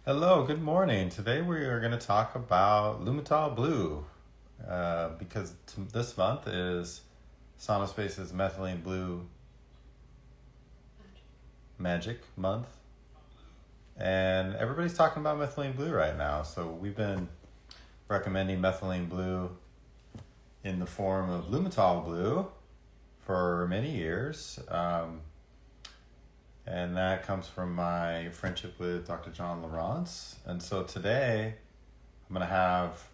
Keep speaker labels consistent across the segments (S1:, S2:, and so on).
S1: Hello, good morning. Today we are going to talk about Lumetol Blue because this month is Space's Methylene Blue Magic Month, and everybody's talking about Methylene Blue right now. So we've been recommending Methylene Blue in the form of Lumetol Blue for many years. And that comes from my friendship with Dr. John Lawrence. And so today I'm going to have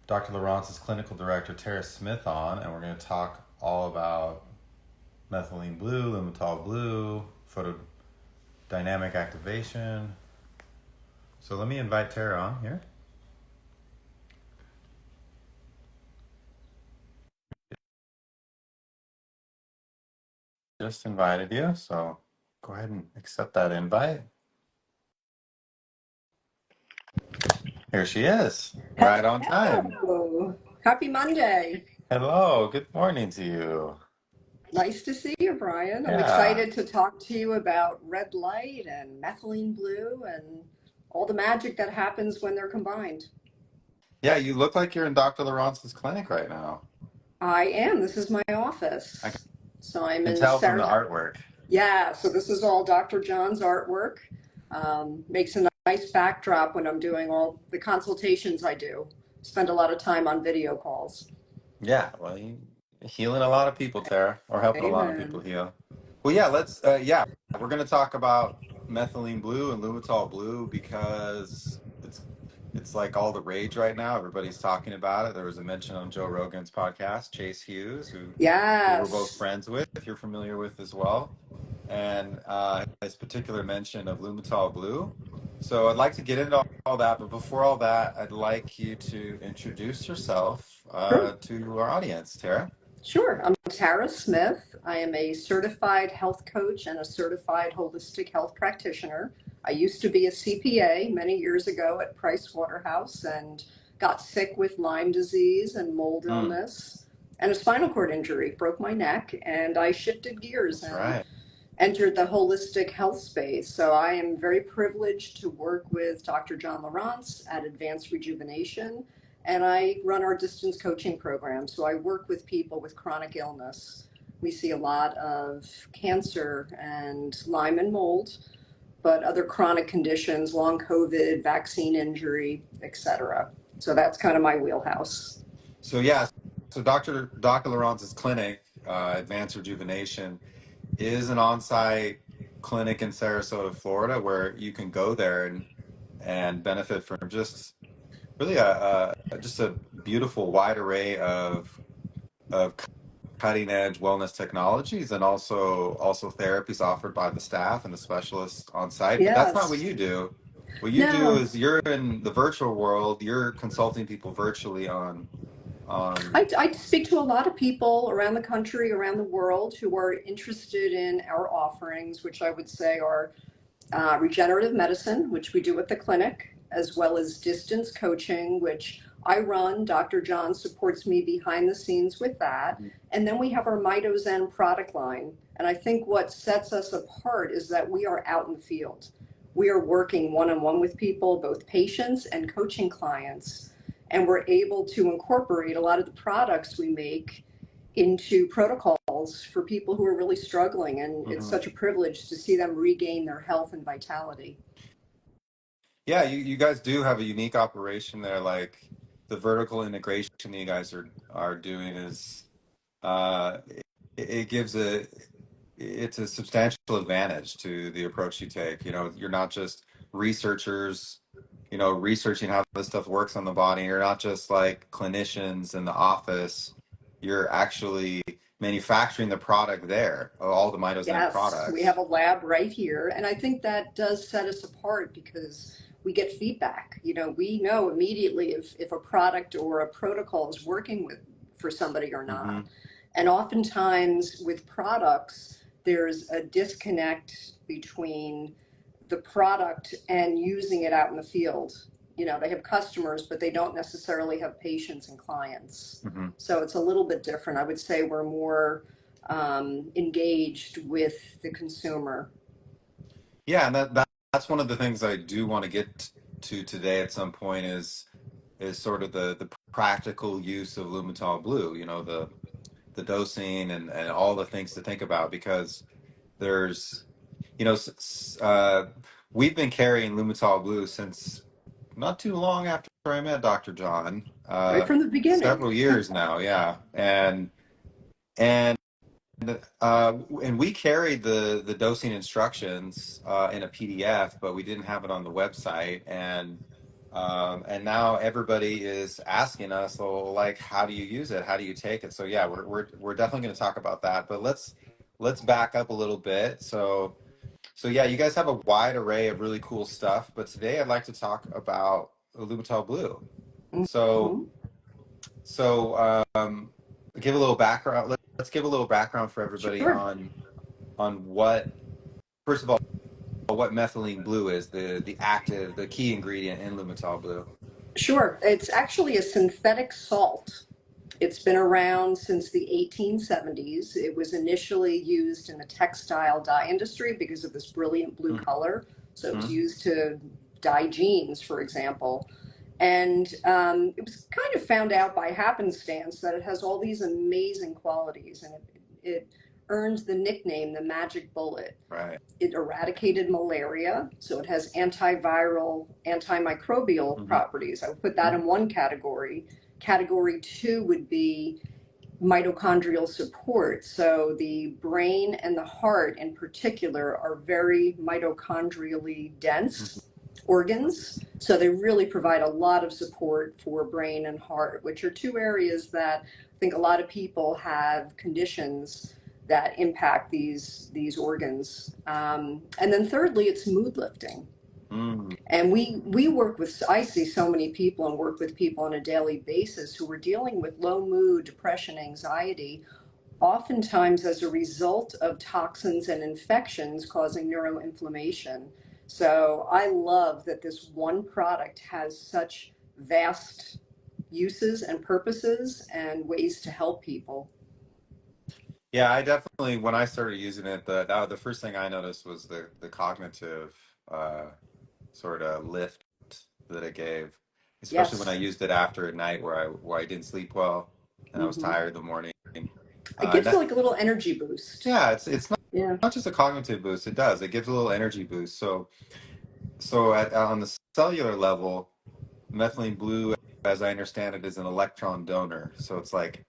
S1: Dr. Lawrence's clinical director, Tara Smith, on, and we're going to talk all about methylene blue, lumetol blue, photodynamic activation. So let me invite Tara on here. Just invited you, so go ahead and accept that invite. Here she is, right on time.
S2: Hello. Happy Monday.
S1: Hello, good morning to you.
S2: Nice to see you, Brian. I'm
S1: Yeah.
S2: excited to talk to you about red light and methylene blue and all the magic that happens when they're combined.
S1: Yeah, you look like you're in Dr. Lawrence's clinic right now.
S2: I am. This is my
S1: I
S2: office. So I'm
S1: can
S2: in
S1: tell from the
S2: Sarasota.
S1: artwork.
S2: Yeah, so this is all Dr. John's artwork. Makes a nice backdrop when I'm doing all the consultations I do. Spend a lot of time on video calls.
S1: Yeah, well, you healing a lot of people, Tara, or helping a lot of people
S2: Amen.
S1: heal. Well, we're going to talk about methylene blue and lumetol blue because it's like all the rage right now. Everybody's talking about it. There was a mention on Joe Rogan's podcast, Chase Hughes, who we're both
S2: Yes.
S1: friends with, if you're familiar with as well, and his particular mention of lumetol blue. So I'd like to get into all that, but before all that, I'd like you to introduce yourself
S2: Sure.
S1: to our audience, Tara.
S2: Sure. I'm Tara Smith. I am a certified health coach and a certified holistic health practitioner. I used to be a CPA many years ago at Price Waterhouse and got sick with Lyme disease and mold
S1: Mm,
S2: illness and a spinal cord injury, broke my neck, and I shifted gears
S1: that's
S2: and
S1: right.
S2: entered the holistic health space. So I am very privileged to work with Dr. John Lawrence at Advanced Rejuvenation, and I run our distance coaching program. So I work with people with chronic illness. We see a lot of cancer and Lyme and mold, but other chronic conditions, long COVID, vaccine injury, etc. So that's kind of my wheelhouse.
S1: So yeah, so Dr. Lawrence's clinic, Advanced Rejuvenation, is an on-site clinic in Sarasota, Florida, where you can go there and benefit from just really just a beautiful wide array of cutting edge wellness technologies and also therapies offered by the staff and the specialists on site. But that's not what
S2: Yes.
S1: you do. What you do
S2: No,
S1: is you're in the virtual world. You're consulting people virtually on
S2: I speak to a lot of people around the country, around the world, who are interested in our offerings, which I would say are regenerative medicine, which we do at the clinic, as well as distance coaching, which I run. Dr. John supports me behind the scenes with that. And then we have our MitoZen product line. And I think what sets us apart is that we are out in the field. We are working one on one with people, both patients and coaching clients. And we're able to incorporate a lot of the products we make into protocols for people who are really struggling. And it's
S1: Mhm.
S2: such a privilege to see them regain their health and vitality.
S1: Yeah, you guys do have a unique operation there. Like the vertical integration you guys are doing is it gives it's a substantial advantage to the approach you take. You know, you're not just researchers, researching how this stuff works on the body. You're not just like clinicians in the office. You're actually manufacturing the product there, all the Mitozen
S2: Yes, we have
S1: products.
S2: a lab right here. And I think that does set us apart because we get feedback. We know immediately if a product or a protocol is working with for somebody or
S1: Hmm.
S2: not. And oftentimes with products, there's a disconnect between the product and using it out in the field. They have customers, but they don't necessarily have patients and clients.
S1: Hmm.
S2: So it's a little bit different. I would say we're more engaged with the consumer.
S1: Yeah, and that's one of the things I do want to get to today at some point is sort of the practical use of Lumetol Blue. You know, the dosing and all the things to think about because there's you know we've been carrying Lumetol Blue since not too long after I met Dr. John,
S2: right from the beginning.
S1: several years now, yeah, and and we carried the dosing instructions in a PDF, but we didn't have it on the website. And now everybody is asking us, well, like, how do you use it? How do you take it? So yeah, we're definitely going to talk about that. But let's back up a little bit. So yeah, you guys have a wide array of really cool stuff. But today I'd like to talk about Lumetol Blue. So
S2: Hmm.
S1: so give a little background. Let's give a little background for everybody
S2: Sure.
S1: on what, first of all, what methylene blue is, the key ingredient in Lumetol Blue.
S2: Sure. It's actually a synthetic salt. It's been around since the 1870s. It was initially used in the textile dye industry because of this brilliant blue color. So it was
S1: Mm-hmm.
S2: used to dye jeans, for example. And it was kind of found out by happenstance that it has all these amazing qualities, and it earned the nickname the magic bullet.
S1: Right.
S2: It eradicated malaria, so it has antiviral, antimicrobial
S1: Mm-hmm.
S2: properties. I would put that in one category. Category two would be mitochondrial support. So the brain and the heart in particular are very mitochondrially dense organs. So they really provide a lot of support for brain and heart, which are two areas that I think a lot of people have conditions that impact these organs. And then thirdly, it's mood lifting.
S1: Mm-hmm.
S2: And we work with, I see so many people and work with people on a daily basis who are dealing with low mood, depression, anxiety, oftentimes as a result of toxins and infections causing neuroinflammation. So I love that this one product has such vast uses and purposes and ways to help people.
S1: Yeah, I definitely, when I started using it, the first thing I noticed was the cognitive uh, sort of lift that it gave, especially when I
S2: Yes.
S1: used it after a night where I didn't sleep well and I was
S2: Hmm.
S1: tired in the morning.
S2: It
S1: And
S2: gives you
S1: that,
S2: like a little energy boost.
S1: yeah, it's
S2: Yeah.
S1: not just a cognitive boost. It does. It gives a little energy boost. So on the cellular level, methylene blue, as I understand it, is an electron donor. So it's like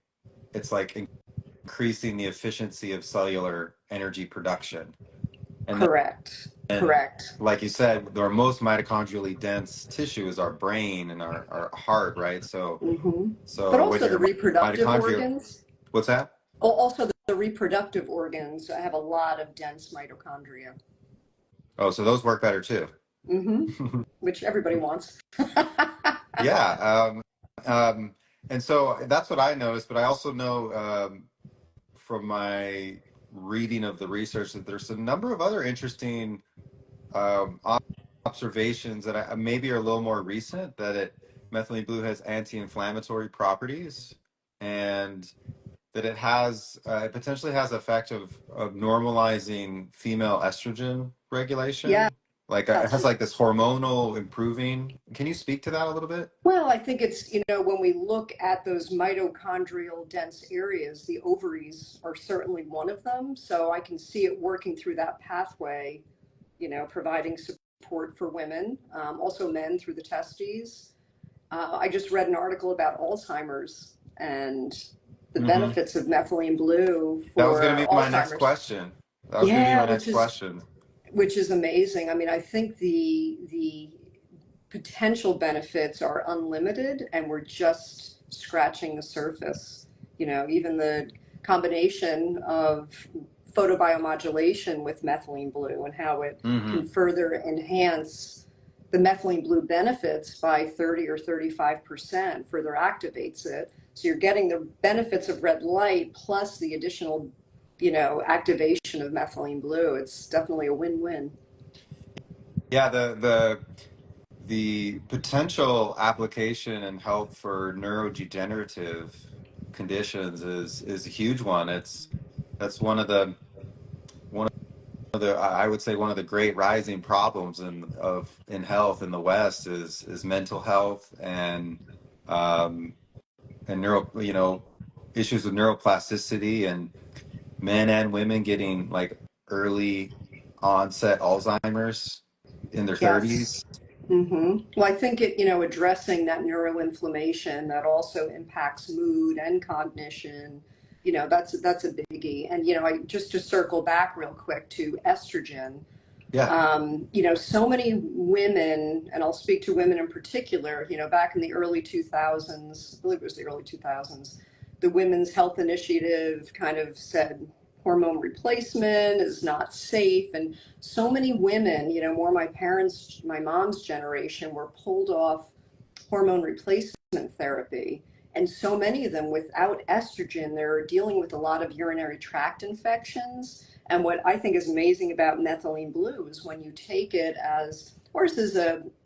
S1: increasing the efficiency of cellular energy production. And
S2: Correct.
S1: then,
S2: Correct.
S1: like you said, our most mitochondrially dense tissue is our brain and our heart, right? So
S2: Hmm. But
S1: so when
S2: also the
S1: your
S2: reproductive
S1: mitochondria,
S2: organs.
S1: what's that?
S2: Also the reproductive organs have a lot of dense mitochondria.
S1: Oh, so those work better too.
S2: Hmm. Which everybody wants.
S1: Yeah. Um, and so that's what I noticed, but I also know from my reading of the research that there's a number of other interesting um, observations that maybe are a little more recent, that methylene blue has anti-inflammatory properties, and that it potentially has effect of normalizing female estrogen
S2: Yes.
S1: regulation. Like it has like this hormonal improving. Can you speak to that a little bit?
S2: Well, I think it's, when we look at those mitochondrial dense areas, the ovaries are certainly one of them. So I can see it working through that pathway, providing support for women, also men through the testes. I just read an article about Alzheimer's and the
S1: Hmm.
S2: benefits of methylene blue
S1: That was going to
S2: for
S1: be my next
S2: Alzheimer's.
S1: question. That was going to be
S2: Yeah,
S1: my next question.
S2: which is amazing. I mean, I think the potential benefits are unlimited, and we're just scratching the surface. Even the combination of photobiomodulation with methylene blue and how it
S1: Hmm.
S2: can further enhance the methylene blue benefits by 30 or 35%, further activates it. So you're getting the benefits of red light plus the additional, activation of methylene blue. It's definitely a win-win.
S1: Yeah, the potential application and help for neurodegenerative conditions is a huge one. That's one of I would say one of the great rising problems in health in the West is mental health um, and issues with neuroplasticity and men and women getting like early onset Alzheimer's in their
S2: Yes.
S1: 30s.
S2: Well, I think addressing that neuroinflammation that also impacts mood and cognition, that's a biggie. And I just to circle back real quick to estrogen.
S1: Yeah,
S2: So many women, and I'll speak to women in particular, back in the early 2000s, I believe it was the early 2000s, the Women's Health Initiative kind of said hormone replacement is not safe. And so many women, more my mom's generation, were pulled off hormone replacement therapy. And so many of them without estrogen, they're dealing with a lot of urinary tract infections. And what I think is amazing about methylene blue is when you take it as, or this is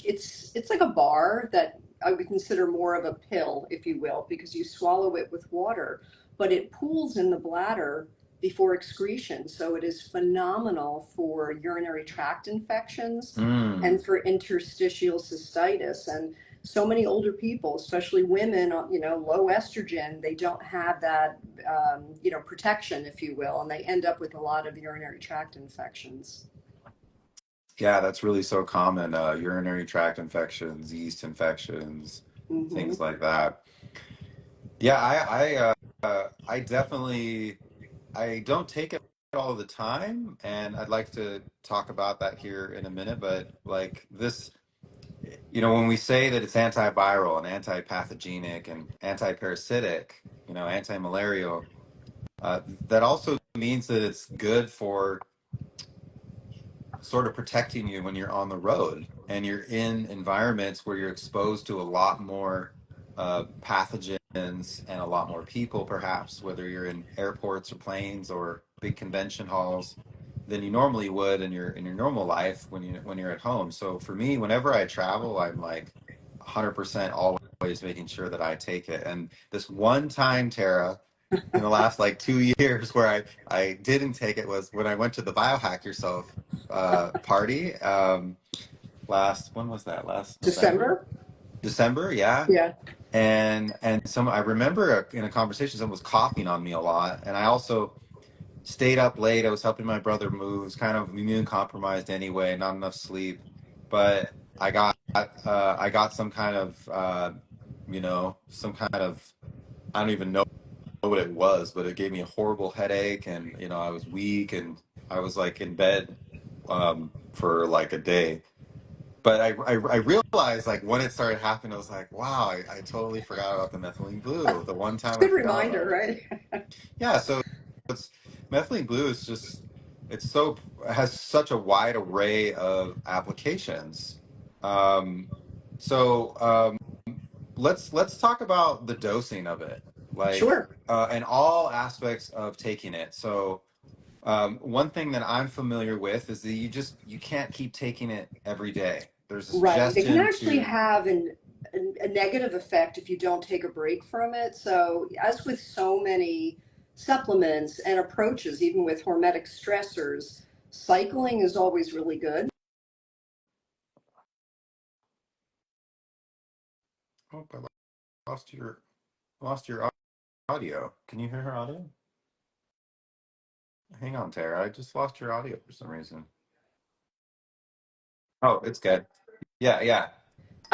S2: it's like a bar that I would consider more of a pill, if you will, because you swallow it with water, but it pools in the bladder before excretion. So it is phenomenal for urinary tract infections
S1: mm,
S2: and for interstitial cystitis. And so many older people, especially women, low estrogen, they don't have that, protection, if you will, and they end up with a lot of urinary tract infections.
S1: yeah, that's really so common. Urinary tract infections, yeast infections,
S2: Hmm.
S1: things like that. Yeah, I definitely I don't take it all the time, and I'd like to talk about that here in a minute. But like this, when we say that it's antiviral and anti-pathogenic and anti-parasitic, anti-malarial, that also means that it's good for sort of protecting you when you're on the road and you're in environments where you're exposed to a lot more pathogens and a lot more people, perhaps, whether you're in airports or planes or big convention halls, than you normally would in your normal life when you're at home. So for me, whenever I travel, I'm like 100% always making sure that I take it. And this one time, Tara, in the last like 2 years where I didn't take it was when I went to the Biohack Yourself party last when was that? Last November?
S2: December.
S1: December, yeah.
S2: Yeah.
S1: And I remember in a conversation someone was coughing on me a lot, and I also stayed up late. I was helping my brother move. Was kind of immune compromised anyway, not enough sleep, but I got some kind of some kind of, I don't even know what it was, but it gave me a horrible headache, and I was weak, and I was like in bed for like a day. But I realized like when it started happening, I was like, wow, I totally forgot about the methylene blue. The one
S2: It's a
S1: time I
S2: good
S1: forgot
S2: reminder,
S1: about it.
S2: right?
S1: Yeah, so it's methylene blue is just it's so has such a wide array of applications. Um, so let's talk about the dosing of it, like
S2: Sure.
S1: and all aspects of taking it. So one thing that I'm familiar with is that you can't keep taking it every day. There's a
S2: Right. It can
S1: suggestion
S2: actually
S1: to
S2: have a negative effect if you don't take a break from it. So, as with so many supplements and approaches, even with hormetic stressors, cycling is always really good.
S1: oh, I lost your audio. Can you hear her audio? Hang on, Tara. I just lost your audio for some reason. Oh, it's good. Yeah, yeah.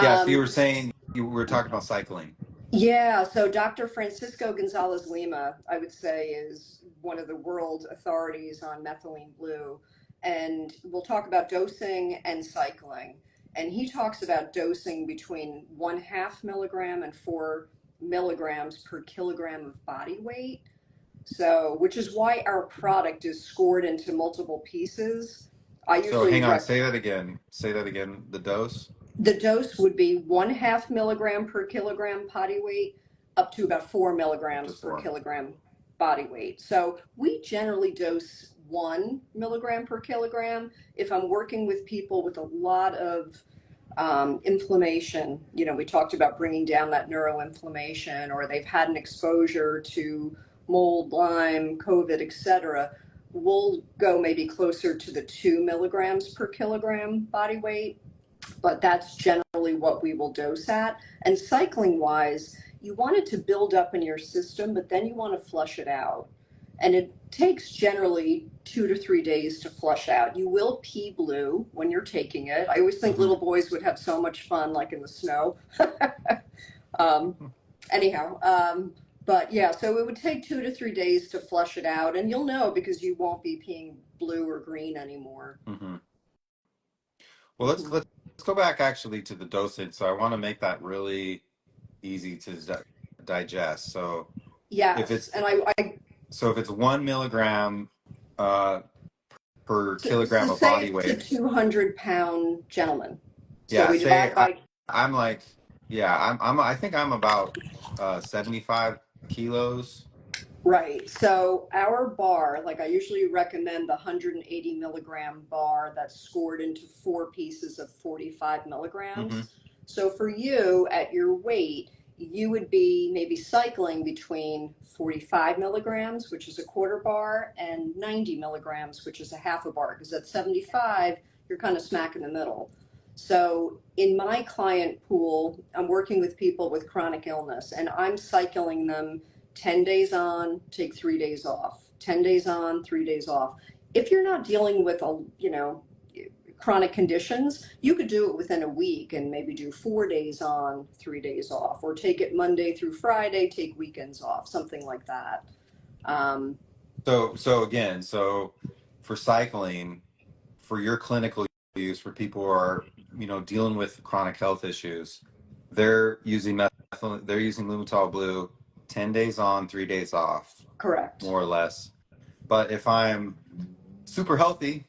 S1: Yeah, so you were
S2: Um,
S1: saying you were talking about cycling.
S2: yeah, so Dr. Francisco Gonzalez Lima, I would say, is one of the world authorities on methylene blue. And we'll talk about dosing and cycling. And he talks about dosing between 1/2 milligram and 4 milligrams per kilogram of body weight. So, which is why our product is scored into multiple pieces. I
S1: So
S2: usually
S1: hang on,
S2: rec-
S1: say that again. Say that again. The dose?
S2: the dose would be 1/2 milligram per kilogram body weight up to about four
S1: Up to
S2: milligrams per
S1: four.
S2: kilogram body weight. So we generally dose 1 milligram per kilogram. If I'm working with people with a lot of inflammation, we talked about bringing down that neuroinflammation, or they've had an exposure to mold, Lyme, COVID, etc. we'll go maybe closer to the 2 milligrams per kilogram body weight, but that's generally what we will dose at. And cycling wise, you want it to build up in your system, but then you want to flush it out. And it takes generally 2 to 3 days to flush out. You will pee blue when you're taking it. I always think
S1: Hmm.
S2: little boys would have so much fun, like in the snow. um, anyhow, but yeah, so it would take 2 to 3 days to flush it out, and you'll know because you won't be peeing blue or green anymore.
S1: Hmm. Well,
S2: Mhm.
S1: let's go back actually to the dosage. So I want to make that really easy to digest. If
S2: Yes,
S1: it's
S2: and I
S1: if it's 1 milligram uh, per
S2: so
S1: kilogram of
S2: say
S1: body
S2: it's a
S1: weight,
S2: 200-pound gentleman. So
S1: yeah.
S2: we
S1: Say
S2: divide by
S1: I'm like, yeah, I think I'm about 75 kilos.
S2: right. So our bar, like I usually recommend the 180 milligram bar that's scored into 4 pieces of 45
S1: Hmm.
S2: milligrams. So for you at your weight, you would be maybe cycling between 45 milligrams, which is a quarter bar, and 90 milligrams, which is a half a bar. Because at 75, you're kind of smack in the middle. So in my client pool, I'm working with people with chronic illness, and I'm cycling them 10 days on, take 3 days off, 10 days on, 3 days off. If you're not dealing with chronic conditions, you could do it within a week and maybe do 4 days on, 3 days off, or take it Monday through Friday, take weekends off, something like that. Um,
S1: So for cycling, for your clinical use, for people who are dealing with chronic health issues, they're using Lumetol Blue 10 days on, 3 days off,
S2: correct.
S1: more or less. But if I'm super healthy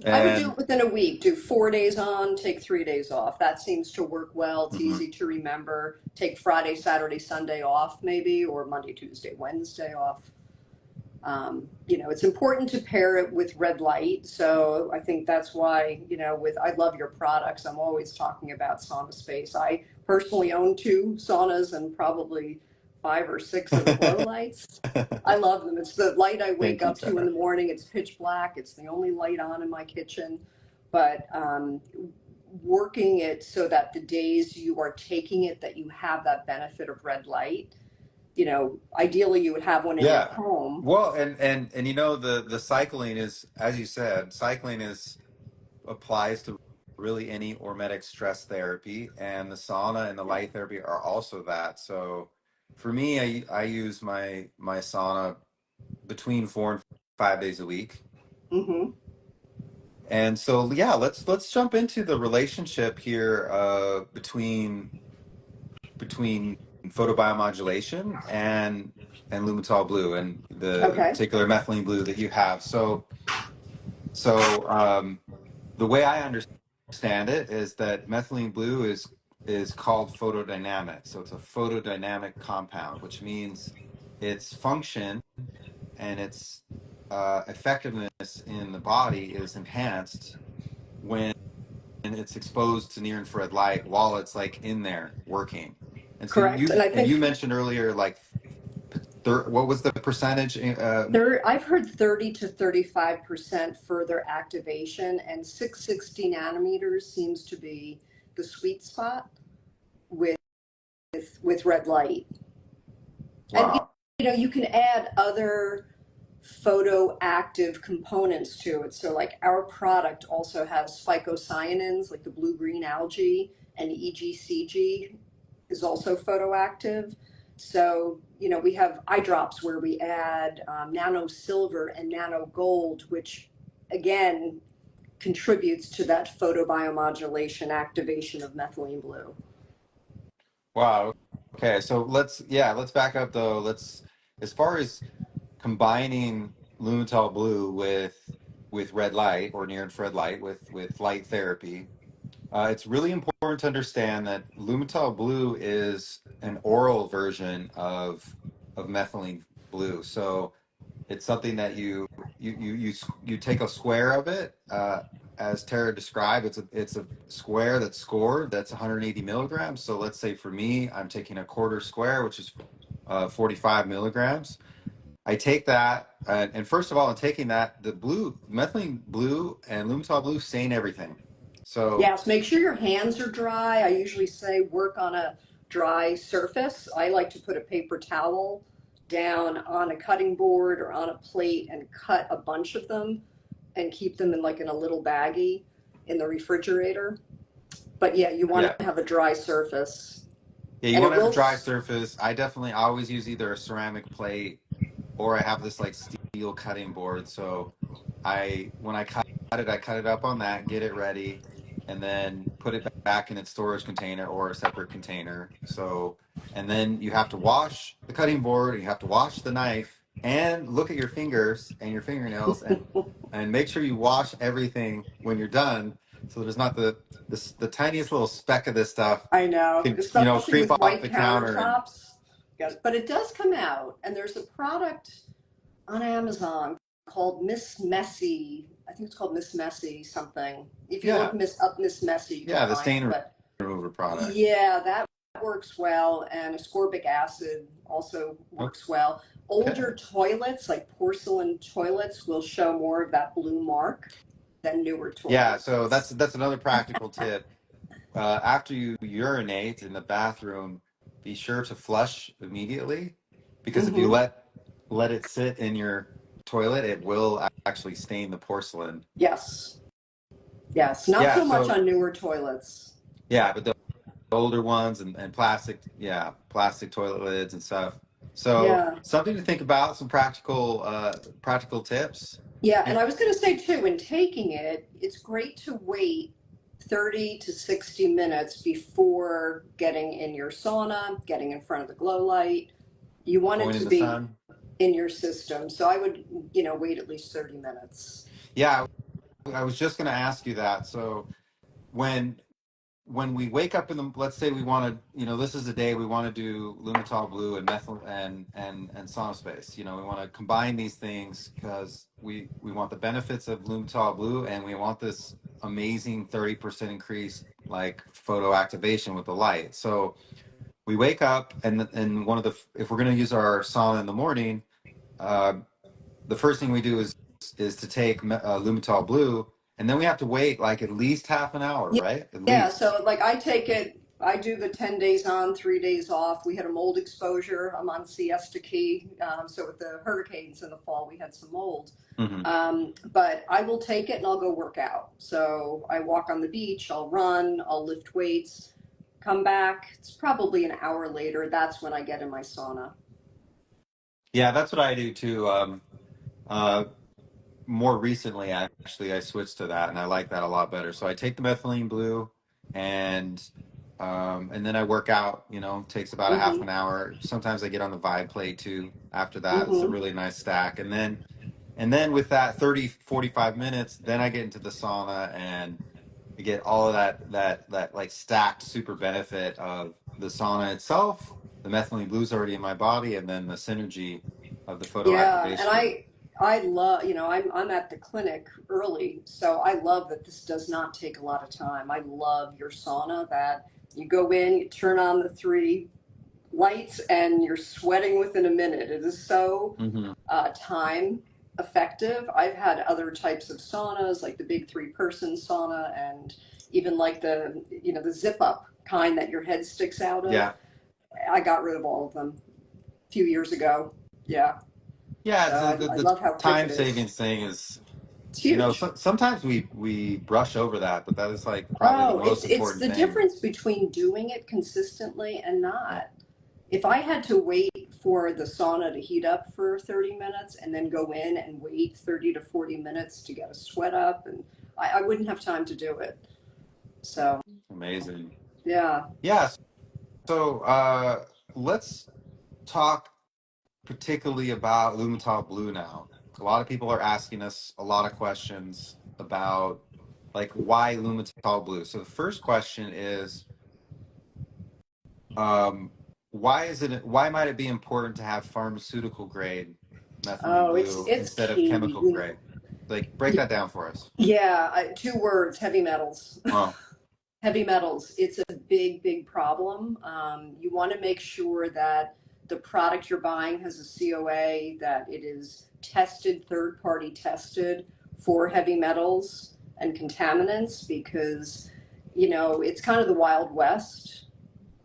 S2: I would do
S1: and
S2: it within a week. Do 4 days on, take 3 days off. That seems to work well. It's
S1: mhm.
S2: easy to remember. Take Friday, Saturday, Sunday off, maybe, or Monday, Tuesday, Wednesday off. It's important to pair it with red light. So I think that's why, I love your products. I'm always talking about sauna space. I personally own 2 saunas and probably 5 or 6 of the glow lights. I love them. It's the light I wake
S1: Thank you,
S2: up to in
S1: Tara.
S2: the morning. It's pitch black. It's the only light on in my kitchen. But working it so that the days you are taking it, that you have that benefit of red light. Ideally you would have one in your
S1: Yeah.
S2: home.
S1: Well, and the cycling is, as you said, cycling is applies to really any hormetic stress therapy, and the sauna and the light therapy are also that. So for me, I use my sauna between 4 and 5 days a week.
S2: Hmm.
S1: And so yeah, let's jump into the relationship here between photobiomodulation and Lumetol Blue and the
S2: Okay.
S1: particular methylene blue that you have. So the way I understand it is that methylene blue is called photodynamic. So it's a photodynamic compound, which means its function and its effectiveness in the body is enhanced when it's exposed to near infrared light while it's like in there working. And so
S2: Correct. And I
S1: you
S2: think
S1: mentioned earlier like what was the percentage?
S2: I've heard 30 to 35% further activation, and 660 nanometers seems to be the sweet spot with with red light. And
S1: Wow.
S2: you can add other photoactive components to it. So like our product also has phycocyanins, like the blue-green algae, and EGCG is also photoactive. So, we have eye drops where we add nano silver and nano gold, which again contributes to that photobiomodulation activation of methylene blue.
S1: Wow. Okay. So let's back up though. As far as combining Lumetol Blue with red light or near infrared light with light therapy, it's really important to understand that Lumetol Blue is an oral version of methylene blue. So it's something that you take a square of it, as Tara described. It's a square that's scored. That's 180 milligrams. So let's say for me, I'm taking a quarter square, which is 45 milligrams. I take that, and first of all, in taking that, the blue, methylene blue and Lumetol blue stain everything. So
S2: Yes, make sure your hands are dry. I usually say work on a dry surface. I like to put a paper towel down on a cutting board or on a plate and cut a bunch of them and keep them in like in a little baggie in the refrigerator. But yeah, you want
S1: yeah,
S2: to have a dry surface.
S1: yeah, you
S2: And
S1: want
S2: it
S1: to have a
S2: will,
S1: dry surface. I definitely always use either a ceramic plate or I have this like steel cutting board. So when I cut it up on that, get it ready, and then put it back in its storage container or a separate container. So, and then you have to wash the cutting board, you have to wash the knife, and look at your fingers and your fingernails, and make sure you wash everything when you're done, so there's not the tiniest little speck of this stuff
S2: I know,
S1: can
S2: especially
S1: creep
S2: with
S1: off
S2: white
S1: the counter and
S2: countertops. Yes, but it does come out, and there's a product on Amazon called Miss Messy. I think it's called Miss Messy something. If you look
S1: yeah,
S2: Miss Messy, you can
S1: yeah, the
S2: find it.
S1: stain
S2: But
S1: remover product.
S2: yeah, that works well, and ascorbic acid also works well.
S1: Okay.
S2: Older toilets, like porcelain toilets, will show more of that blue mark than newer
S1: Yeah, so
S2: toilets.
S1: that's another practical tip. After you urinate in the bathroom, be sure to flush immediately, because if you
S2: Mm-hmm.
S1: let it sit in your toilet, it will actually stain the porcelain.
S2: Yes, yes, not
S1: Yeah,
S2: so much
S1: so
S2: on newer toilets.
S1: yeah, but the older ones and plastic, yeah, plastic toilet lids and stuff. So
S2: Yeah.
S1: something to think about, some practical tips.
S2: Yeah, and
S1: And
S2: I was going to say too, when taking it, it's great to wait 30 to 60 minutes before getting in your sauna, getting in front of the glow light. You want it
S1: going
S2: to
S1: in the
S2: be
S1: sun.
S2: in your system. So I would, wait at least 30 minutes.
S1: Yeah, I was just going to ask you that. So when we wake up in the, let's say we want to, this is a day we want to do Lumetol Blue and methyl and sauna space. We want to combine these things because we want the benefits of Lumetol Blue, and we want this amazing 30% increase like photo activation with the light. So we wake up, and one of the, if we're going to use our sauna in the morning, uh, the first thing we do is to take Lumetol Blue, and then we have to wait like at least half an hour,
S2: Yeah,
S1: right? At
S2: yeah.
S1: least.
S2: So like I take it, I do the 10 days on, 3 days off. We had a mold exposure. I'm on Siesta Key. So with the hurricanes in the fall, we had some mold.
S1: Hmm.
S2: But I will take it and I'll go work out. So I walk on the beach, I'll run, I'll lift weights, come back. It's probably an hour later. That's when I get in my sauna.
S1: Yeah, that's what I do too. Uh, More recently, actually, I switched to that, and I like that a lot better. So I take the methylene blue, and and then I work out. Takes about a half
S2: Mm-hmm.
S1: an hour. Sometimes I get on the Vibe plate too. After that, it's a
S2: Mm-hmm.
S1: really nice stack, and then with that 30-45 minutes, then I get into the sauna and I get all of that like stacked super benefit of the sauna itself. The methylene blue's already in my body, and then the synergy of the
S2: Yeah, and
S1: photoactivation.
S2: I love, I'm at the clinic early, so I love that this does not take a lot of time. I love your sauna that you go in, you turn on the three lights, and you're sweating within a minute. It is so
S1: Hmm.
S2: time effective. I've had other types of saunas, like the big three-person sauna, and even like the zip up kind that your head sticks out of.
S1: Yeah.
S2: I got rid of all of them a few years ago. Yeah.
S1: Yeah,
S2: So
S1: it's
S2: I
S1: the
S2: love how quick
S1: time
S2: it is.
S1: savings thing is,
S2: It's huge.
S1: sometimes we brush over that, but that is like probably the
S2: Oh,
S1: most
S2: it's
S1: important
S2: the
S1: thing.
S2: difference between doing it consistently and
S1: Yeah.
S2: not. If I had to wait for the sauna to heat up for 30 minutes and then go in and wait 30 to 40 minutes to get a sweat up, and I wouldn't have time to do it. So,
S1: Amazing.
S2: yeah.
S1: Yeah, so let's talk particularly about Lumetol Blue now. A lot of people are asking us a lot of questions about like why Lumetol Blue. So the first question is, um, why might it be important to have pharmaceutical grade methylene
S2: Oh,
S1: blue
S2: it's
S1: instead of
S2: key.
S1: chemical grade? Like break that down for us.
S2: Yeah, two words, heavy metals.
S1: Oh,
S2: Heavy metals, it's a big, big problem. You want to make sure that the product you're buying has a COA, that it is tested, third party tested for heavy metals and contaminants, because, you know, it's kind of the Wild West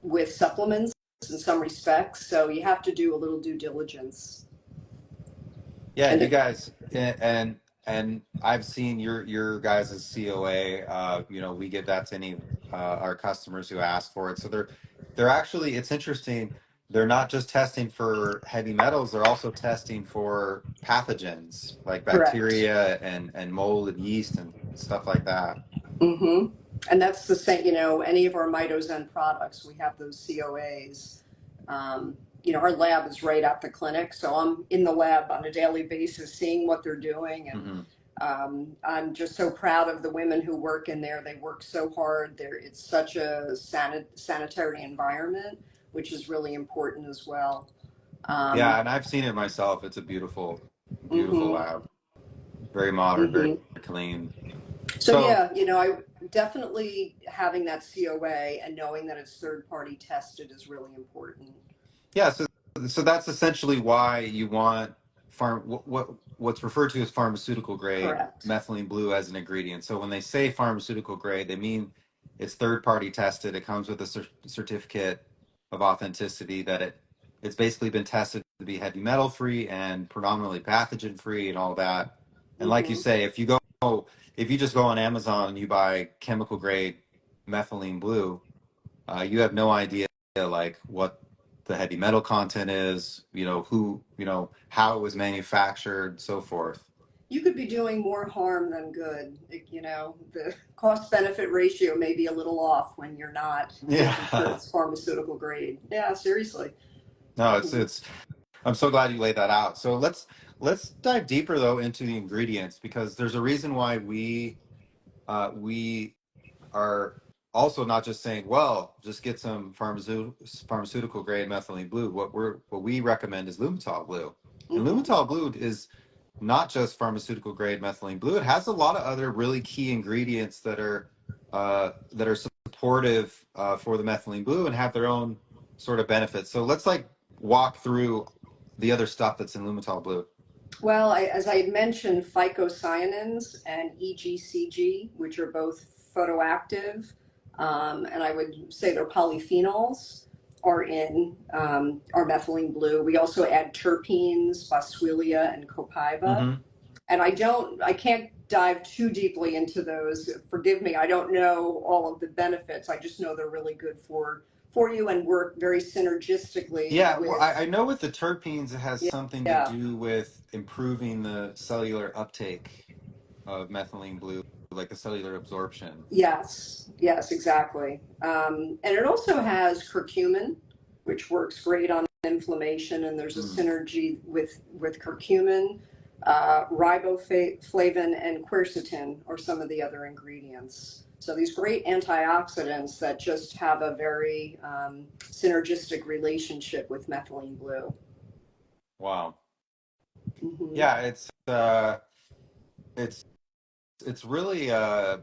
S2: with supplements in some respects. So you have to do a little due diligence.
S1: Yeah,
S2: And
S1: you
S2: it,
S1: guys, and I've seen your guys' COA. You know, we give that to any our customers who ask for it. So they're actually, it's interesting. They're not just testing for heavy metals, they're also testing for pathogens like
S2: correct.
S1: bacteria and mold and yeast and stuff like that.
S2: Mm-hmm. And that's the same, you know, any of our mitozen products, we have those COAs. You know, our lab is right at the clinic, so I'm in the lab on a daily basis seeing what they're doing. And
S1: Hmm.
S2: I'm just so proud of the women who work in there. They work so hard there. It's such a sanitary environment, which is really important as well.
S1: Yeah,
S2: Um,
S1: and I've seen it myself. It's a beautiful, beautiful
S2: mhm,
S1: lab. Very modern, very
S2: mhm.
S1: clean.
S2: So
S1: So
S2: yeah, you know, I definitely having that COA and knowing that it's third party tested is really important.
S1: yeah, so that's essentially why you want what's referred to as pharmaceutical grade
S2: Correct.
S1: methylene blue as an ingredient. So when they say pharmaceutical grade, they mean it's third party tested. It comes with a certificate of authenticity that it's basically been tested to be heavy metal free and predominantly pathogen free and all that. And like you
S2: Hmm.
S1: say, if you just go on Amazon and you buy chemical grade methylene blue, you have no idea like what the heavy metal content is, you know, who, you know, how it was manufactured, so forth.
S2: You could be doing more harm than good. You know, the cost benefit ratio may be a little off when you're not making sure
S1: Yeah.
S2: it's pharmaceutical grade. Yeah, seriously.
S1: No,
S2: Hmm.
S1: it's I'm so glad you laid that out. So let's dive deeper though into the ingredients because there's a reason why we are also not just saying, well, just get some pharmaceutical grade methylene blue. What we recommend is Lumetol Blue. And
S2: Hmm.
S1: Lumetol Blue is not just pharmaceutical grade methylene blue. It has a lot of other really key ingredients that are supportive for the methylene blue and have their own sort of benefits. So let's like walk through the other stuff that's in Lumetol Blue.
S2: Well, as I had mentioned, phycocyanins and EGCG, which are both photoactive, and I would say they're polyphenols, are in our methylene blue. We also add terpenes, boswellia, and copaiba.
S1: Hmm.
S2: And I can't dive too deeply into those. Forgive me, I don't know all of the benefits. I just know they're really good for you and work very synergistically
S1: Yeah, well,
S2: with,
S1: I know with the terpenes, it has something to
S2: yeah.
S1: do with improving the cellular uptake of methylene blue, like the cellular absorption.
S2: Yes, yes, exactly. And it also has curcumin, which works great on inflammation, and there's a
S1: Mm.
S2: synergy with curcumin, riboflavin, and quercetin are some of the other ingredients. So these great antioxidants that just have a very synergistic relationship with methylene blue.
S1: Wow.
S2: Hmm.
S1: Yeah, it's it's really a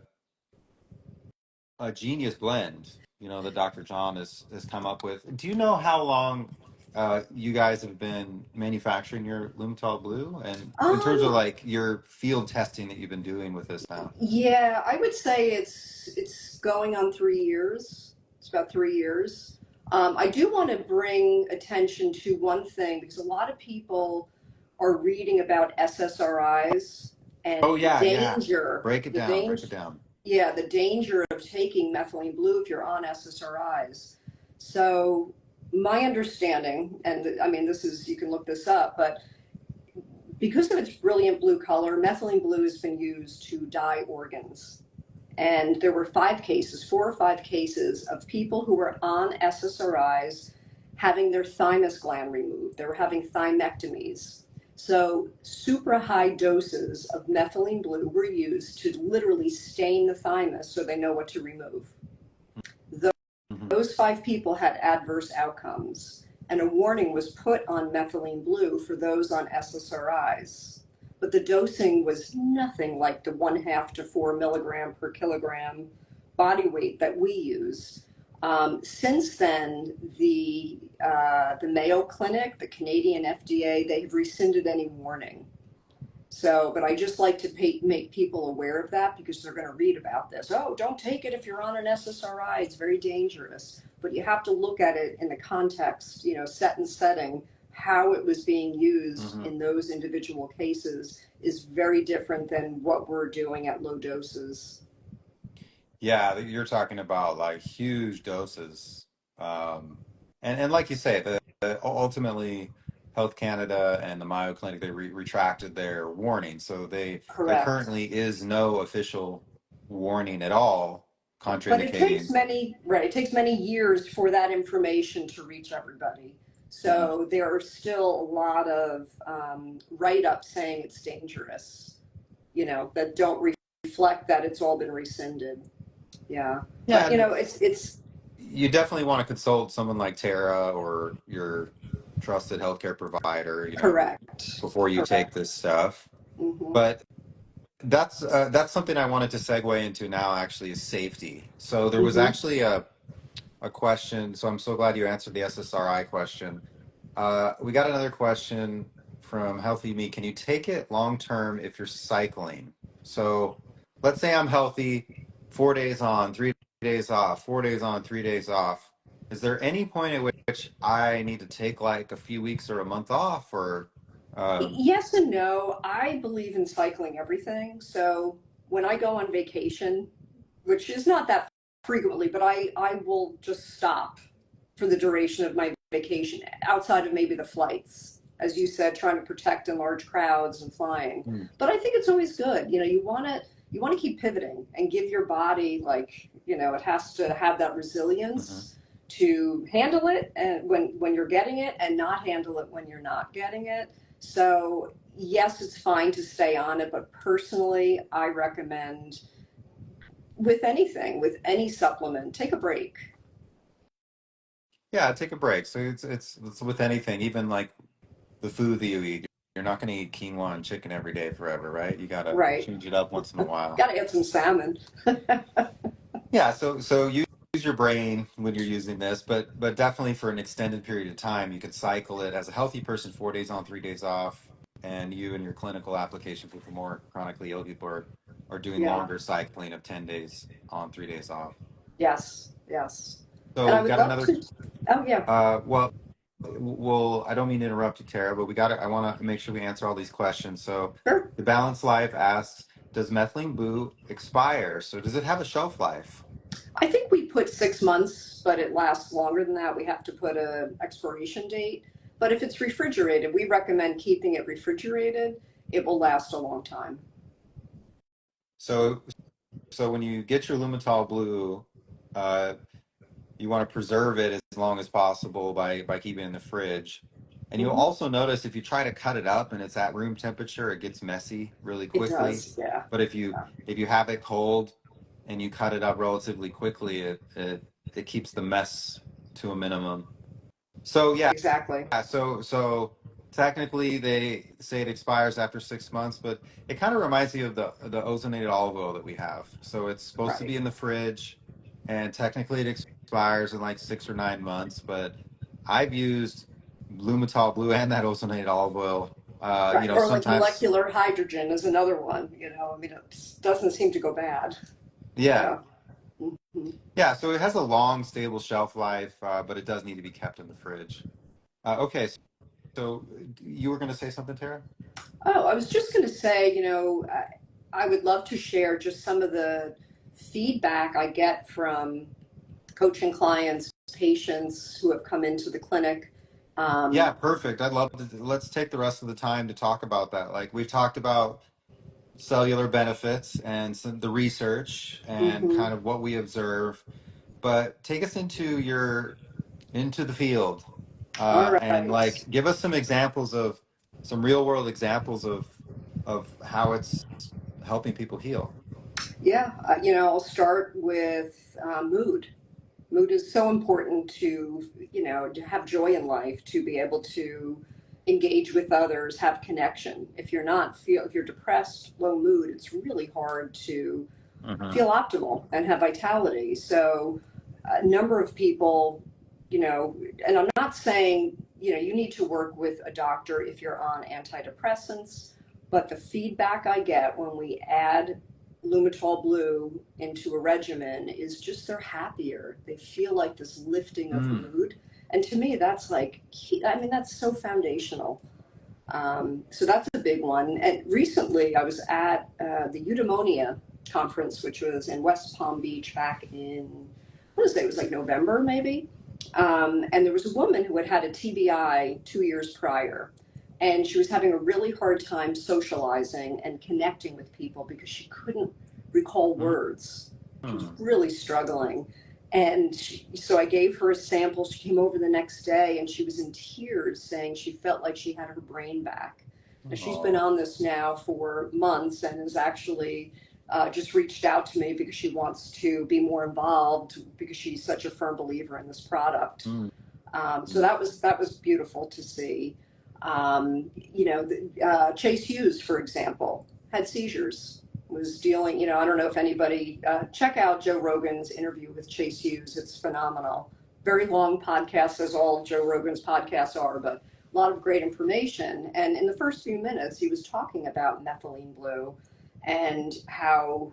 S1: genius blend, you know, that Dr. John has come up with. Do you know how long you guys have been manufacturing your Lumetol Blue, and in terms of
S2: Um,
S1: like your field testing that you've been doing with this now?
S2: Yeah, I would say it's going on 3 years. It's about 3 years. I do want to bring attention to one thing because a lot of people are reading about SSRIs and
S1: Oh
S2: the
S1: yeah, yeah.
S2: danger,
S1: Break it
S2: the
S1: down, break
S2: danger,
S1: it down.
S2: yeah, the danger of taking methylene blue if you're on SSRIs. So my understanding, and I mean this is you can look this up, but because of its brilliant blue color, methylene blue has been used to dye organs. And there were 5 cases, 4 or 5 cases of people who were on SSRIs having their thymus gland removed. They were having thymectomies. So, super high doses of methylene blue were used to literally stain the thymus so they know what to remove.
S1: Hmm.
S2: Those 5 people had adverse outcomes, and a warning was put on methylene blue for those on SSRIs. But the dosing was nothing like the 1/2 to 4 milligram per kilogram body weight that we use. Since then, the Mayo Clinic, the Canadian FDA, they have rescinded any warning. So, but I just like to make people aware of that because they're going to read about this. Oh, don't take it if you're on an SSRI. It's very dangerous. But you have to look at it in the context, set and setting. How it was being used
S1: Hmm.
S2: in those individual cases is very different than what we're doing at low doses.
S1: Yeah, you're talking about like huge doses. Um, and like you say, ultimately Health Canada and the Mayo Clinic, they retracted their warning. So there
S2: Correct.
S1: currently is no official warning at all
S2: But it takes
S1: contraindicating.
S2: many, right, it takes many years for that information to reach everybody.
S1: Mhm.
S2: So there are still a lot of write-ups saying it's dangerous, that don't reflect that it's all been rescinded. Yeah.
S1: Yeah,
S2: But,
S1: and
S2: it's
S1: you definitely want to consult someone like Tara or your trusted healthcare provider,
S2: correct.
S1: before you take
S2: Correct.
S1: this stuff.
S2: Hmm.
S1: But that's something I wanted to segue into now, actually, is safety. So there was
S2: Hmm.
S1: actually a question. So I'm so glad you answered the SSRI question. We got another question from Healthy Me. Can you take it long term if you're cycling? So let's say I'm healthy, 4 days on, 3 days off, 4 days on, 3 days off. Is there any point at which I need to take like a few weeks or a month off, or um,
S2: Yes and no. I believe in cycling everything. So when I go on vacation, which is not that frequently, but I will just stop for the duration of my vacation outside of maybe the flights, as you said, trying to protect in large crowds and flying.
S1: hmm,
S2: But I think it's always good. You want to keep pivoting and give your body, like, it has to have that
S1: mhm.
S2: resilience to handle it and when you're getting it, and not handle it when you're not getting it. So yes, it's fine to stay on it, but personally I recommend, with anything, with any supplement, take a break.
S1: Yeah, take a break. So it's with anything, even like the food that you eat. You're not going to eat quinoa and chicken every day forever, right? You got to
S2: Right.
S1: change it up once in a while.
S2: Got to add some salmon.
S1: Yeah, so use your brain when you're using this, but definitely for an extended period of time, you could cycle it as a healthy person, 4 days on, 3 days off, and you and your clinical application for more chronically ill people are doing
S2: Yeah.
S1: longer cycling of 10 days on, 3 days off.
S2: Yes. Yes. And
S1: So
S2: I
S1: we
S2: would
S1: got
S2: love
S1: another.
S2: to. Oh yeah.
S1: Well, I don't mean to interrupt you, Tara, but I want to make sure we answer all these questions. So
S2: Sure.
S1: the Balanced Life asks, does methylene blue expire? So does it have a shelf life?
S2: I think we put 6 months, but it lasts longer than that. We have to put a expiration date. But if it's refrigerated, we recommend keeping it refrigerated. It will last a long time.
S1: So when you get your Lumetol Blue, uh, you want to preserve it as long as possible by keeping it in the fridge. And you'll
S2: Hmm.
S1: also notice if you try to cut it up and it's at room temperature, it gets messy really
S2: It
S1: quickly.
S2: does. Yeah.
S1: But if you have it cold and you cut it up relatively quickly, it keeps the mess to a minimum. So yeah,
S2: Exactly.
S1: so technically they say it expires after 6 months, but it kind of reminds me of the ozonated olive oil that we have. So it's supposed to
S2: Right.
S1: be in the fridge, and technically it expires in like 6 or 9 months. But I've used Lumetol Blue and that ozonated olive oil.
S2: Right. Or like
S1: Sometimes,
S2: molecular hydrogen is another one. I mean, it doesn't seem to go bad.
S1: yeah,
S2: Yeah. Mhm.
S1: yeah. So it has a long, stable shelf life, but it does need to be kept in the fridge. Okay, so you were going to say something, Tara?
S2: Oh, I was just going to say, I would love to share just some of the feedback I get from coaching clients, patients who have come into the clinic.
S1: Yeah,
S2: Um,
S1: perfect. I'd love to. Let's take the rest of the time to talk about that. Like we've talked about cellular benefits and the research and
S2: mhm.
S1: kind of what we observe, but take us into the field,
S2: All
S1: and
S2: right.
S1: like give us some real world examples of how it's helping people heal.
S2: Yeah, I'll start with mood. Mood is so important to have joy in life, to be able to engage with others, have connection. If you're depressed, low mood, it's really hard to
S1: Hmm.
S2: feel optimal and have vitality. So a number of people, and I'm not saying, you need to work with a doctor if you're on antidepressants, but the feedback I get when we add Lumetol Blue into a regimen is just they're happier. They feel like this lifting of
S1: Mm.
S2: mood. And to me, that's like, I mean, that's so foundational. So that's a big one. And recently, I was at the Eudaimonia conference, which was in West Palm Beach back in, I want to say it was like November, maybe. And there was a woman who had had a TBI 2 years prior, and she was having a really hard time socializing and connecting with people because she couldn't recall words. She was
S1: Mm.
S2: really struggling. And so I gave her a sample. She came over the next day and she was in tears saying she felt like she had her brain back. And she's been
S1: Oh.
S2: on this now for months and has actually just reached out to me because she wants to be more involved because she's such a firm believer in this product.
S1: Mm.
S2: So that was beautiful to see. Chase Hughes, for example, had seizures. Was dealing, I don't know if anybody check out Joe Rogan's interview with Chase Hughes. It's phenomenal. Very long podcast, as all of Joe Rogan's podcasts are, but a lot of great information. And in the first few minutes, he was talking about methylene blue and how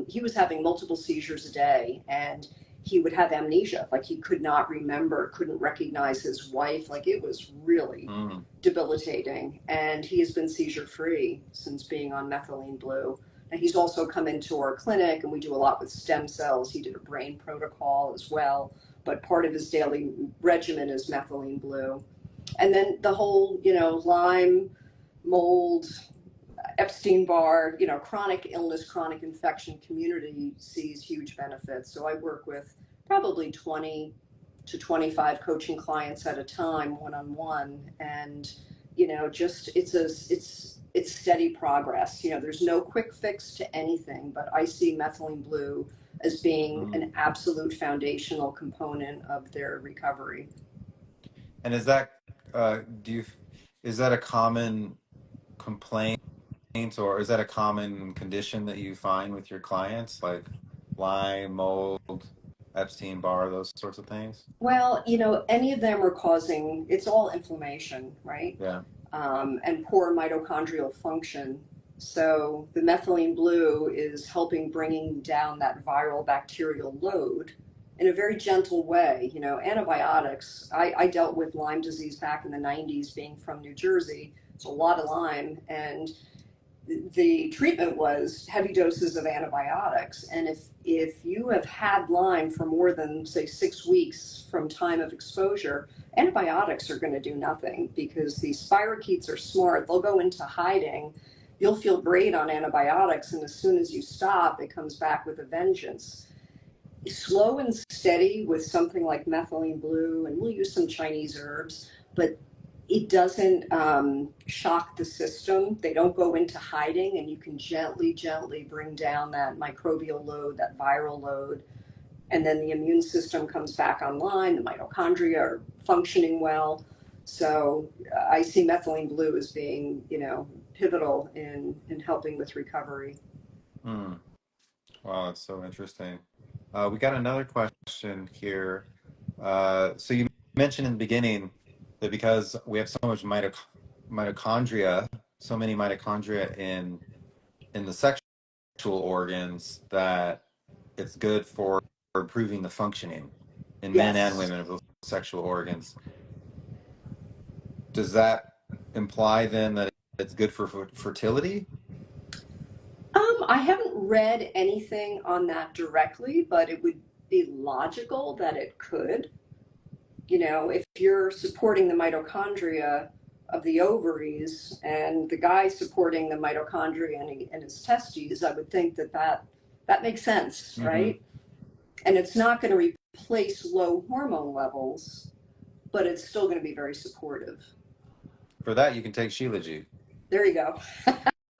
S2: he was having multiple seizures a day, and he would have amnesia, like he could not remember, couldn't recognize his wife. Like it was really
S1: Mm.
S2: debilitating. And he has been seizure free since being on methylene blue. And he's also come into our clinic, and we do a lot with stem cells. He did a brain protocol as well, but part of his daily regimen is methylene blue. And then the whole, Lyme, mold, Epstein-Barr, chronic illness, chronic infection community sees huge benefits. So I work with probably 20 to 25 coaching clients at a time, one-on-one, and just it's steady progress. There's no quick fix to anything, but I see methylene blue as being
S1: Mm.
S2: an absolute foundational component of their recovery.
S1: And is that do you is that a common complaint, or is that a common condition that you find with your clients, like Lyme, mold, Epstein-Barr, those sorts of things?
S2: Well, any of them are causing, it's all inflammation, right?
S1: Yeah.
S2: And poor mitochondrial function. So the methylene blue is helping bringing down that viral bacterial load in a very gentle way. Antibiotics, I dealt with Lyme disease back in the 90s being from New Jersey. It's a lot of Lyme, and the treatment was heavy doses of antibiotics. And if you have had Lyme for more than, say, 6 weeks from time of exposure, antibiotics are going to do nothing because these spirochetes are smart. They'll go into hiding. You'll feel great on antibiotics, and as soon as you stop, it comes back with a vengeance. Slow and steady with something like methylene blue, and we'll use some Chinese herbs, but it doesn't shock the system. They don't go into hiding, and you can gently, gently bring down that microbial load, that viral load, and then the immune system comes back online. The mitochondria are functioning well. So I see methylene blue as being, pivotal in helping with recovery.
S1: Mm. Wow, that's so interesting. We got another question here. So you mentioned in the beginning that because we have so much mitochondria, so many mitochondria in the sexual organs, that it's good for improving the functioning in men and
S2: Yes.
S1: women of those sexual organs. Does that imply then that it's good for fertility?
S2: I haven't read anything on that directly, but it would be logical that it could. If you're supporting the mitochondria of the ovaries and the guy supporting the mitochondria in his testes, I would think that makes sense,
S1: Mm-hmm.
S2: right? And it's not going to replace low hormone levels, but it's still going to be very supportive.
S1: For that, you can take Shilajit.
S2: There you go.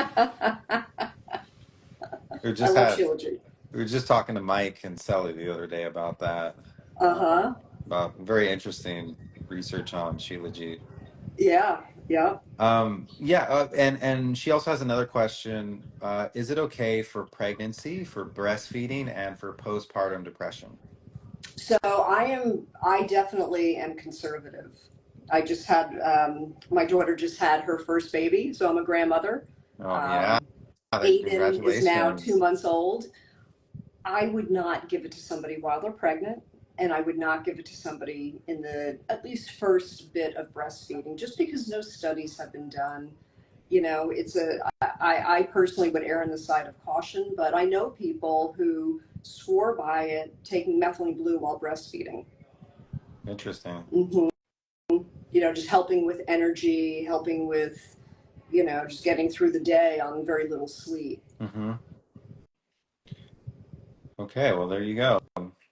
S2: I
S1: We just
S2: love
S1: had
S2: Shilajit.
S1: we were just talking to Mike and Sally the other day about that.
S2: Uh-huh.
S1: About very interesting research on Shilajit.
S2: Yeah, yeah.
S1: Yeah, and she also has another question. Is it okay for pregnancy, for breastfeeding, and for postpartum depression?
S2: So I definitely am conservative. I just had, my daughter just had her first baby, so I'm a grandmother.
S1: Oh yeah,
S2: Um, Aiden is now two
S1: congratulations.
S2: months old. I would not give it to somebody while they're pregnant, and I would not give it to somebody in the at least first bit of breastfeeding, just because no studies have been done. I personally would err on the side of caution, but I know people who swore by it taking methylene blue while breastfeeding.
S1: Interesting.
S2: Hmm. Just helping with energy, helping with, just getting through the day on very little sleep.
S1: Hmm. Okay, well there you go.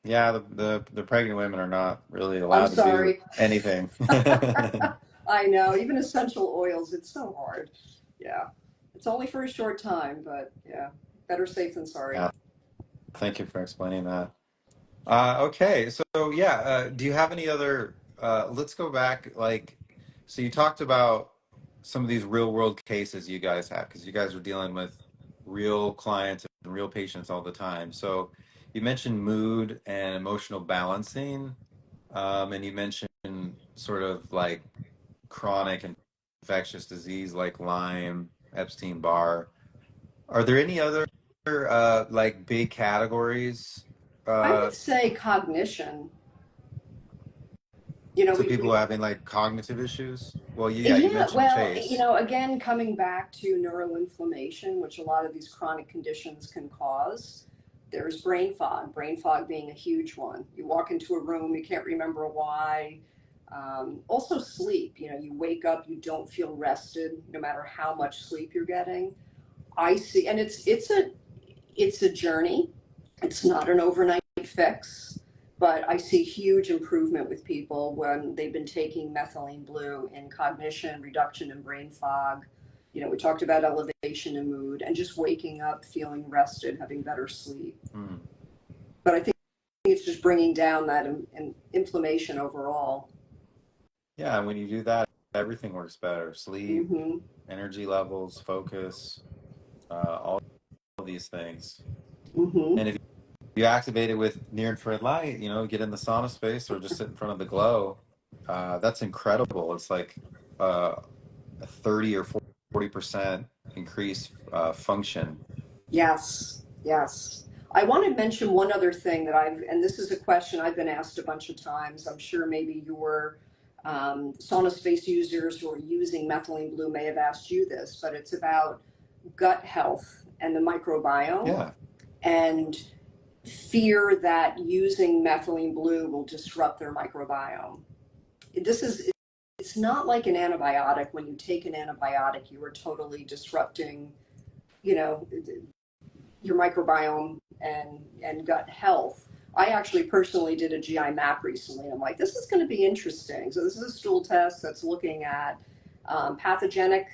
S1: Yeah, the pregnant women are not really
S2: I'm
S1: allowed to do
S2: sorry.
S1: anything.
S2: I know, even essential oils, it's so hard. Yeah. It's only for a short time, but yeah, better safe than sorry.
S1: Yeah, thank you for explaining that. Okay, so yeah, do you have any other? Let's go back. So you talked about some of these real world cases you guys have because you guys are dealing with real clients and real patients all the time. So you mentioned mood and emotional balancing, and you mentioned sort of like chronic infectious disease like Lyme, Epstein-Barr. Are there any other like big categories?
S2: I would
S1: Uh,
S2: say cognition.
S1: So
S2: We
S1: people having like cognitive issues? Well, yeah, you
S2: Yeah,
S1: mentioned
S2: well,
S1: Chase.
S2: again, coming back to neuroinflammation, which a lot of these chronic conditions can cause, there's brain fog being a huge one. You walk into a room, you can't remember why. Also, sleep. You wake up, you don't feel rested, no matter how much sleep you're getting. I see, and it's a journey. It's not an overnight fix, but I see huge improvement with people when they've been taking methylene blue in cognition, reduction in brain fog. We talked about elevation in mood and just waking up feeling rested, having better sleep.
S1: Hmm.
S2: But I think it's just bringing down that inflammation overall.
S1: Yeah, and when you do that, everything works better. Sleep,
S2: Hmm.
S1: energy levels, focus, all these things.
S2: Hmm.
S1: And if you activate it with near infrared light, get in the sauna space or just sit in front of the glow, that's incredible. It's like a 30 or 40% increase function.
S2: Yes, yes. I want to mention one other thing and this is a question I've been asked a bunch of times. I'm sure maybe your sauna space users who are using methylene blue may have asked you this, but it's about gut health and the microbiome
S1: Yeah.
S2: and fear that using methylene blue will disrupt their microbiome. This is, it's not like an antibiotic. When you take an antibiotic, you are totally disrupting, you know, your microbiome and gut health. I actually personally did a GI map recently, and I'm like, this is going to be interesting. So this is a stool test that's looking at pathogenic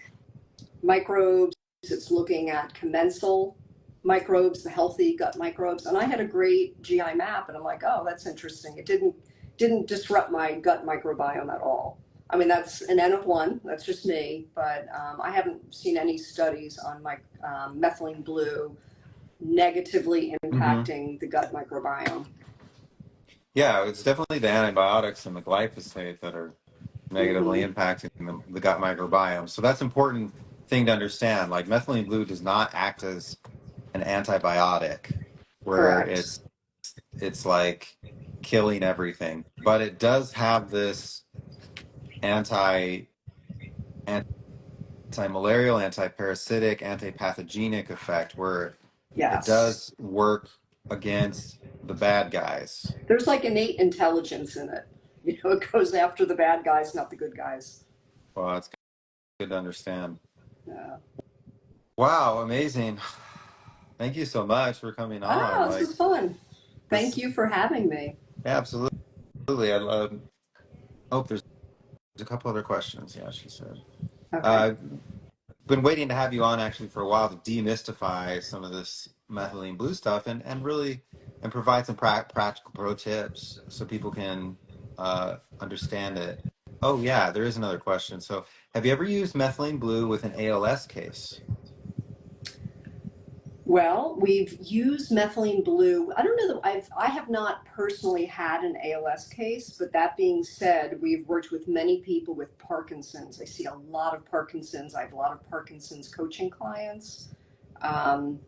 S2: microbes. It's looking at commensal microbes, the healthy gut microbes, and I had a great GI map, and I'm like, oh, that's interesting. It didn't disrupt my gut microbiome at all. I mean, that's an N of one. That's just me, but I haven't seen any studies on my methylene blue negatively
S1: Hmm.
S2: impacting the gut microbiome.
S1: Yeah, it's definitely the antibiotics and the glyphosate that are negatively
S2: Hmm.
S1: impacting the gut microbiome. So that's important thing to understand. Like methylene blue does not act as an antibiotic where
S2: Correct.
S1: it's like killing everything, but it does have this anti anti-malarial, anti-parasitic, anti-pathogenic effect where it
S2: Yes.
S1: does work against the bad guys.
S2: There's like innate intelligence in it. It goes after the bad guys, not the good guys.
S1: Well, it's good to understand.
S2: Yeah.
S1: Wow, amazing. Thank you so much for coming on.
S2: Ah, this
S1: Like
S2: is fun. Thank
S1: this,
S2: you for having me.
S1: yeah, absolutely. I love. Oh, there's a couple other questions. Yeah, she said.
S2: Okay.
S1: Uh, been waiting to have you on actually for a while to demystify some of this methylene blue stuff and really and provide some practical pro tips so people can understand it. Oh yeah, there is another question. So, have you ever used methylene blue with an ALS case?
S2: Well, we've used methylene blue. I don't know that I have not personally had an ALS case, but that being said, we've worked with many people with Parkinson's. I see a lot of Parkinson's. I have a lot of Parkinson's coaching clients, um,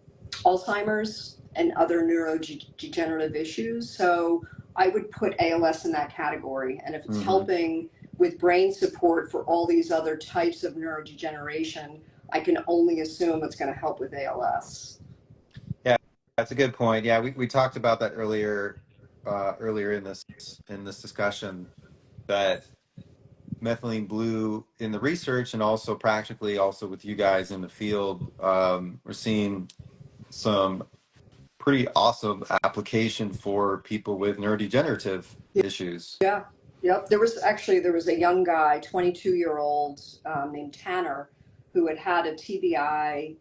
S2: Alzheimer's, and other neurodegenerative issues. So I would put ALS in that category. And if it's
S1: Hmm.
S2: helping with brain support for all these other types of neurodegeneration, I can only assume it's going to help with ALS.
S1: Yeah, that's a good point. Yeah, we talked about that earlier in this discussion that methylene blue in the research and also practically also with you guys in the field, we're seeing some pretty awesome application for people with neurodegenerative issues.
S2: Yeah, yep. There was a young guy, 22-year-old named Tanner, who had had a TBI.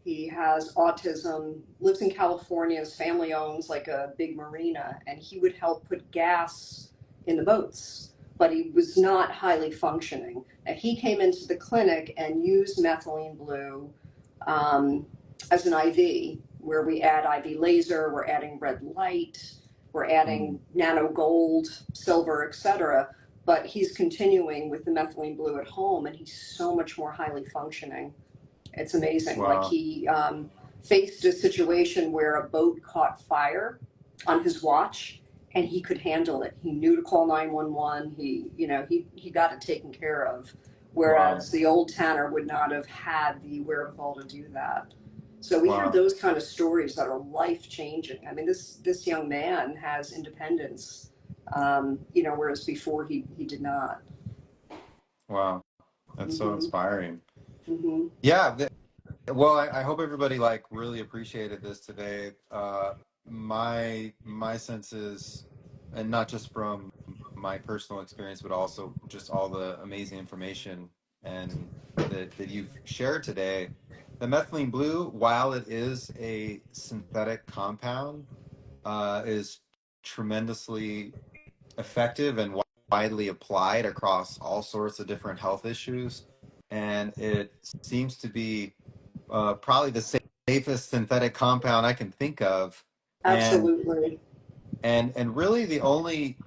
S2: He has autism, lives in California. His family owns like a big marina, and he would help put gas in the boats, but he was not highly functioning. And he came into the clinic and used methylene blue um, as an IV, where we add IV laser, we're adding red light, we're
S1: Mm.
S2: adding nano gold, silver, etc. But he's continuing with the methylene blue at home, and he's so much more highly functioning. It's amazing. Like
S1: Wow.
S2: he faced a situation where a boat caught fire on his watch, and he could handle it. He knew to call 911. He got it taken care of.
S1: Wow.
S2: Whereas the old Tanner would not have had the wherewithal to do that. So we hear
S1: Wow.
S2: those kind of stories that are life changing. I mean, this young man has independence, whereas before he did not.
S1: Wow. That's so
S2: Hmm.
S1: inspiring.
S2: Hmm.
S1: Yeah. Well, I hope everybody like really appreciated this today. My sense is, and not just from my personal experience, but also just all the amazing information and that you've shared today. The methylene blue, while it is a synthetic compound, is tremendously effective and widely applied across all sorts of different health issues, and it seems to be probably the safest synthetic compound I can think of, and
S2: Absolutely.
S1: and really the only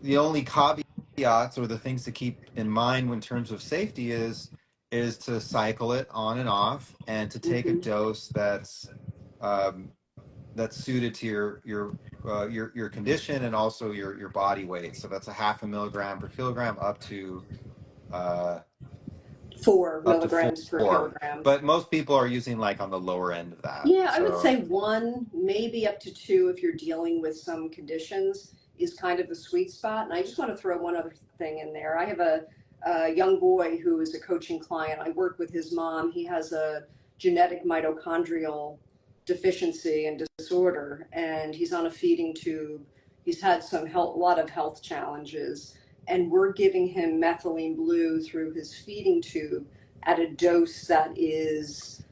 S1: caveats or the things to keep in mind in terms of safety is to cycle it on and off and to take a
S2: Hmm.
S1: dose um, that's suited to your condition and also your body weight. So that's a half a milligram per kilogram uh,
S2: Four
S1: up to
S2: milligrams per
S1: four.
S2: kilogram.
S1: But most people are using like on the lower end of that.
S2: Yeah, I would
S1: So
S2: say one, maybe up to two if you're dealing with some conditions is kind of the sweet spot. And I just want to throw one other thing in there. I have a young boy who is a coaching client. I work with his mom. He has a genetic mitochondrial deficiency and disorder, and he's on a feeding tube. He's had a lot of health challenges, and we're giving him methylene blue through his feeding tube at a dose that is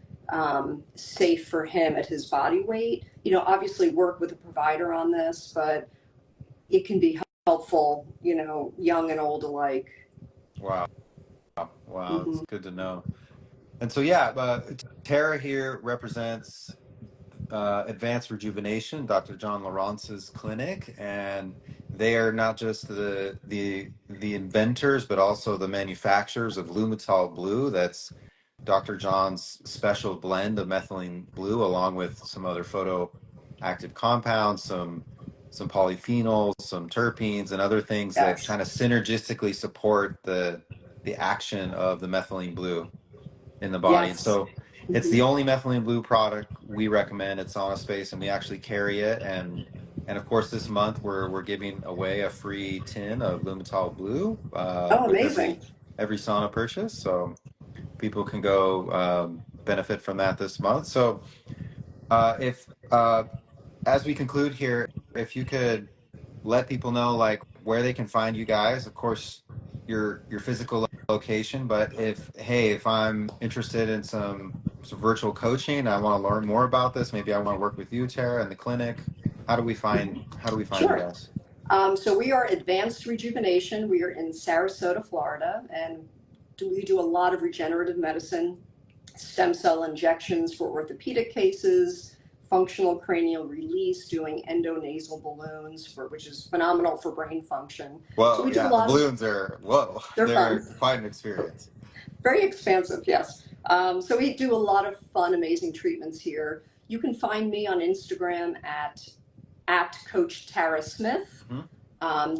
S2: safe for him at his body weight. Obviously work with a provider on this, but it can be helpful, young and old alike.
S1: wow, wow, it's
S2: Hmm.
S1: good to know. And so yeah, Tara here represents Advanced Rejuvenation, Dr. John Laurence's clinic, and they are not just the inventors, but also the manufacturers of Lumetol Blue. That's Dr. John's special blend of methylene blue, along with some other photoactive compounds, some polyphenols, some terpenes, and other things that
S2: Yes.
S1: kind of synergistically support the action of the methylene blue in the body. And
S2: Yes.
S1: so it's
S2: Hmm.
S1: the only methylene blue product we recommend at Sauna Space, and we actually carry it. And of course, this month we're giving away a free tin of Lumetol Blue
S2: Oh,
S1: with
S2: amazing.
S1: every sauna purchase. So people can go benefit from that this month. So if as we conclude here, if you could let people know like where they can find you guys, of course, your physical location, but if I'm interested in some virtual coaching, I want to learn more about this, maybe I want to work with you, Tara, in the clinic. How do we find you
S2: Sure.
S1: guys?
S2: So we are Advanced Rejuvenation. We are in Sarasota, Florida, and we do a lot of regenerative medicine, stem cell injections for orthopedic cases, functional cranial release, doing endonasal balloons, which is phenomenal for brain function. So
S1: Whoa,
S2: we do a
S1: yeah, the
S2: lot of,
S1: balloons are, whoa,
S2: they're
S1: they're
S2: fun,
S1: quite an experience.
S2: very expansive, yes. So we do a lot of fun, amazing treatments here. You can find me on Instagram at Coach Tara Smith.
S1: Hmm.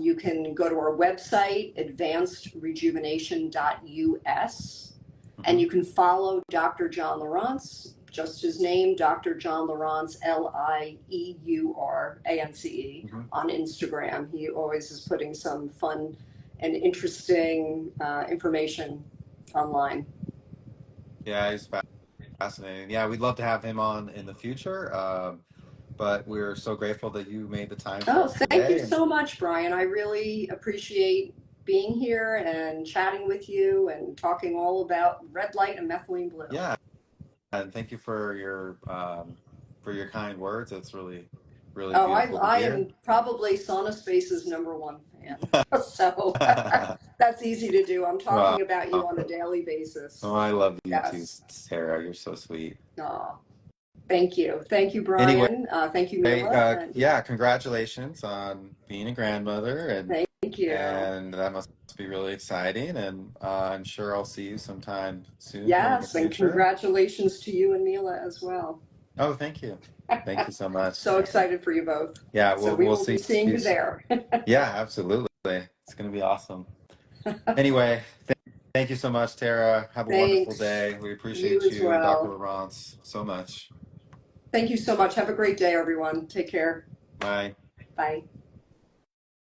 S2: You can go to our website, advancedrejuvenation.us, and
S1: Hmm.
S2: you can follow Dr. John Lawrence, just his name, Dr. John Lawrence, Lieurance,
S1: Hmm.
S2: on Instagram. He always is putting some fun and interesting information online.
S1: Yeah, he's fascinating. Yeah, we'd love to have him on in the future. But we're so grateful that you made the time for
S2: Oh,
S1: us
S2: thank you
S1: today. And
S2: so much, Brian. I really appreciate being here and chatting with you and talking all about red light and methylene blue.
S1: yeah, and thank you for your kind words. It's really, really
S2: Oh,
S1: beautiful to
S2: I
S1: hear.
S2: am probably Sauna Space's #1 fan. So that's easy to do. I'm
S1: Wow.
S2: talking about you on a daily
S1: Oh,
S2: basis.
S1: I love you too,
S2: Yes.
S1: Sarah. You're so sweet.
S2: Oh, thank you. Thank you,
S1: Anyway,
S2: Brian. Thank you, Mila. And
S1: yeah, congratulations on being a grandmother,
S2: thank you.
S1: and that must be really exciting. And I'm sure I'll see you sometime soon here in the
S2: Yes, and
S1: future.
S2: congratulations to you and Mila as well.
S1: Oh, thank you. Thank you so much.
S2: So excited for you both.
S1: Yeah,
S2: So we
S1: we'll
S2: will be
S1: see
S2: seeing
S1: you.
S2: you there.
S1: Yeah, absolutely. It's gonna be awesome. Anyway, thank you so much, Tara. Have a wonderful
S2: Thanks.
S1: day. We
S2: You
S1: appreciate
S2: as
S1: you and Dr.
S2: well.
S1: Laurence so much.
S2: Thank you so much. Have a great day, everyone. Take care.
S1: Bye.
S2: Bye.